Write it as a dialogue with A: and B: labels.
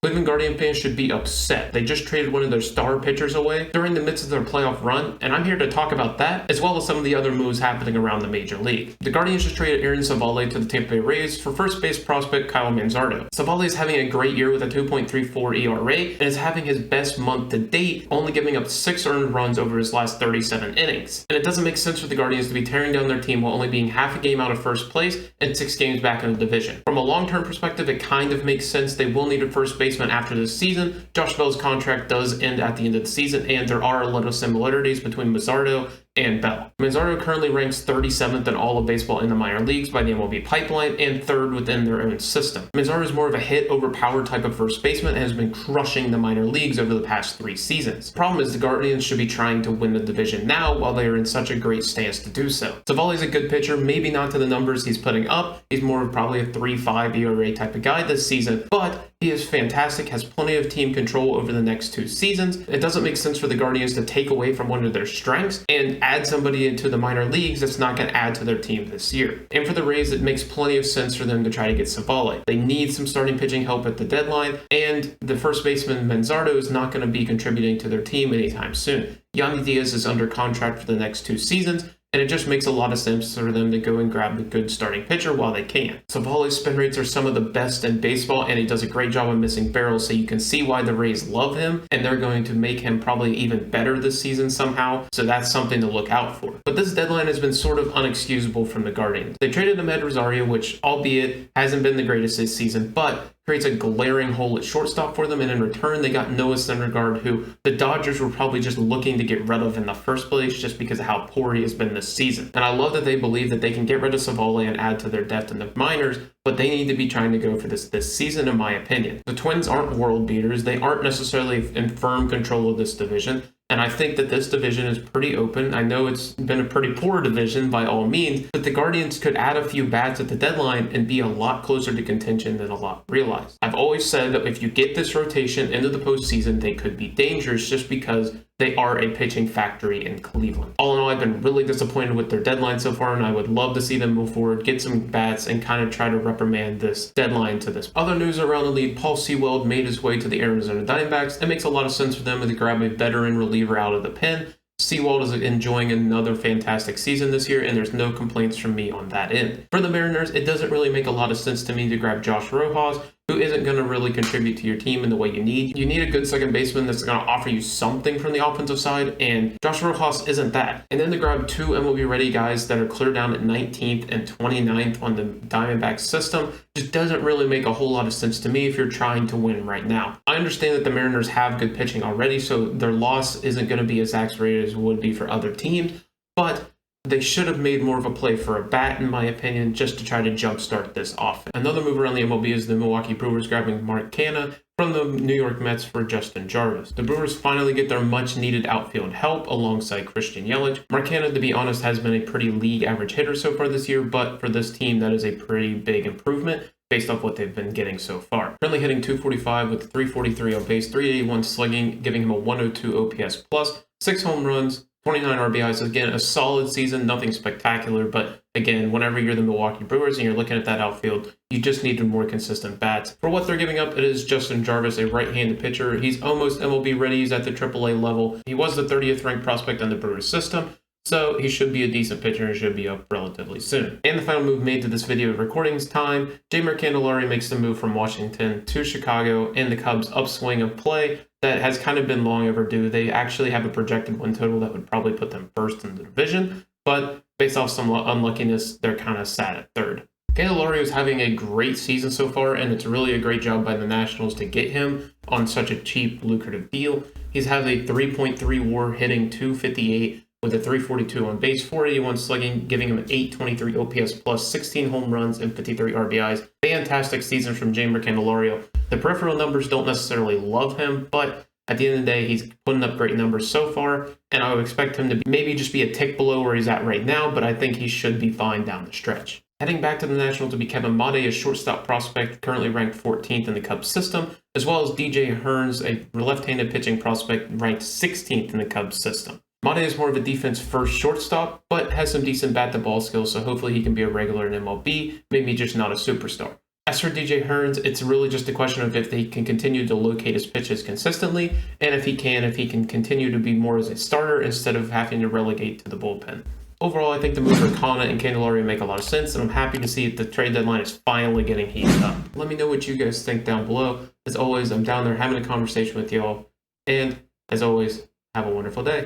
A: Cleveland Guardian fans should be upset. They just traded one of their star pitchers away during the midst of their playoff run, and I'm here to talk about that, as well as some of the other moves happening around the major league. The Guardians just traded Aaron Civale to the Tampa Bay Rays for first base prospect Kyle Manzardo. Civale is having a great year with a 2.34 ERA and is having his best month to date, only giving up 6 earned runs over his last 37 innings. And it doesn't make sense for the Guardians to be tearing down their team while only being half a game out of first place and 6 games back in the division. From a long-term perspective, it kind of makes sense. They will need a first baseman after this season. Josh Bell's contract does end at the end of the season, and there are a lot of similarities between Manzardo and Bell. Manzardo currently ranks 37th in all of baseball in the minor leagues by the MLB pipeline and 3rd within their own system. Manzardo is more of a hit over power type of first baseman and has been crushing the minor leagues over the past 3 seasons. The problem is the Guardians should be trying to win the division now while they are in such a great stance to do so. Civale is a good pitcher, maybe not to the numbers he's putting up. He's more of probably a 3.5 ERA type of guy this season, but he is fantastic, has plenty of team control over the next 2 seasons. It doesn't make sense for the Guardians to take away from one of their strengths and add somebody into the minor leagues that's not going to add to their team this year. And for the Rays, it makes plenty of sense for them to try to get Civale. They need some starting pitching help at the deadline, and the first baseman Manzardo is not going to be contributing to their team anytime soon. Yandy Diaz is under contract for the next 2 seasons, and it just makes a lot of sense for them to go and grab a good starting pitcher while they can. Civale's spin rates are some of the best in baseball, and he does a great job of missing barrels, so you can see why the Rays love him, and they're going to make him probably even better this season somehow, so that's something to look out for. But this deadline has been sort of unexcusable from the Guardians. They traded Amed Rosario, which, albeit, hasn't been the greatest this season, but creates a glaring hole at shortstop for them, and in return they got Noah Syndergaard, who the Dodgers were probably just looking to get rid of in the first place just because of how poor he has been this season. And I love that they believe that they can get rid of Civale and add to their depth in the minors, but they need to be trying to go for this season, in my opinion. The Twins aren't world beaters. They aren't necessarily in firm control of this division. And I think that this division is pretty open. I know it's been a pretty poor division by all means, but the Guardians could add a few bats at the deadline and be a lot closer to contention than a lot realize. I've always said that if you get this rotation into the postseason, they could be dangerous just because they are a pitching factory in Cleveland. All in all, I've been really disappointed with their deadline so far, and I would love to see them move forward, get some bats, and kind of try to reprimand this deadline to this. Other news around the league, Paul Sewald made his way to the Arizona Diamondbacks. It makes a lot of sense for them to grab a veteran reliever out of the pen. Sewald is enjoying another fantastic season this year, and there's no complaints from me on that end. For the Mariners, it doesn't really make a lot of sense to me to grab Josh Rojas, who isn't going to really contribute to your team in the way you need. You need a good second baseman that's going to offer you something from the offensive side, and Josh Rojas isn't that. And then to grab 2 MLB-ready guys that are clear down at 19th and 29th on the Diamondbacks system just doesn't really make a whole lot of sense to me if you're trying to win right now. I understand that the Mariners have good pitching already, so their loss isn't going to be as exacerbated as it would be for other teams, but they should have made more of a play for a bat, in my opinion, just to try to jumpstart this offense. Another move around the MLB is the Milwaukee Brewers grabbing Mark Canha from the New York Mets for Justin Jarvis. The Brewers finally get their much-needed outfield help alongside Christian Yelich. Mark Canha, to be honest, has been a pretty league-average hitter so far this year, but for this team, that is a pretty big improvement based off what they've been getting so far. Currently hitting .245 with 343 on base, 381 slugging, giving him a 102 OPS plus, 6 home runs, 29 RBIs. Again, a solid season, nothing spectacular, but again, whenever you're the Milwaukee Brewers and you're looking at that outfield, you just need more consistent bats. For what they're giving up, it is Justin Jarvis, a right-handed pitcher. He's almost MLB ready. He's at the AAA level. He was the 30th ranked prospect on the Brewers system, so he should be a decent pitcher and should be up relatively soon. And the final move made to this video recording's time, Candelario makes the move from Washington to Chicago, and the Cubs' upswing of play that has kind of been long overdue. They actually have a projected win total that would probably put them first in the division, but based off some unluckiness, they're kind of sat at third. Candelario is having a great season so far, and it's really a great job by the Nationals to get him on such a cheap, lucrative deal. He's had a 3.3 WAR, hitting .258 with a 342 on base, 481 slugging, giving him an 823 OPS plus, 16 home runs, and 53 RBIs. Fantastic season from Candelario. The peripheral numbers don't necessarily love him, but at the end of the day, he's putting up great numbers so far, and I would expect him to maybe just be a tick below where he's at right now, but I think he should be fine down the stretch. Heading back to the Nationals to be Kevin Made, a shortstop prospect currently ranked 14th in the Cubs system, as well as DJ Hearns, a left-handed pitching prospect ranked 16th in the Cubs system. Made is more of a defense-first shortstop, but has some decent bat-to-ball skills, so hopefully he can be a regular in MLB, maybe just not a superstar. As for DJ Hearns, it's really just a question of if they can continue to locate his pitches consistently, and if he can continue to be more as a starter instead of having to relegate to the bullpen. Overall, I think the moves for Kana and Candelario make a lot of sense, and I'm happy to see that the trade deadline is finally getting heated up. Let me know what you guys think down below. As always, I'm down there having a conversation with y'all, and as always, have a wonderful day.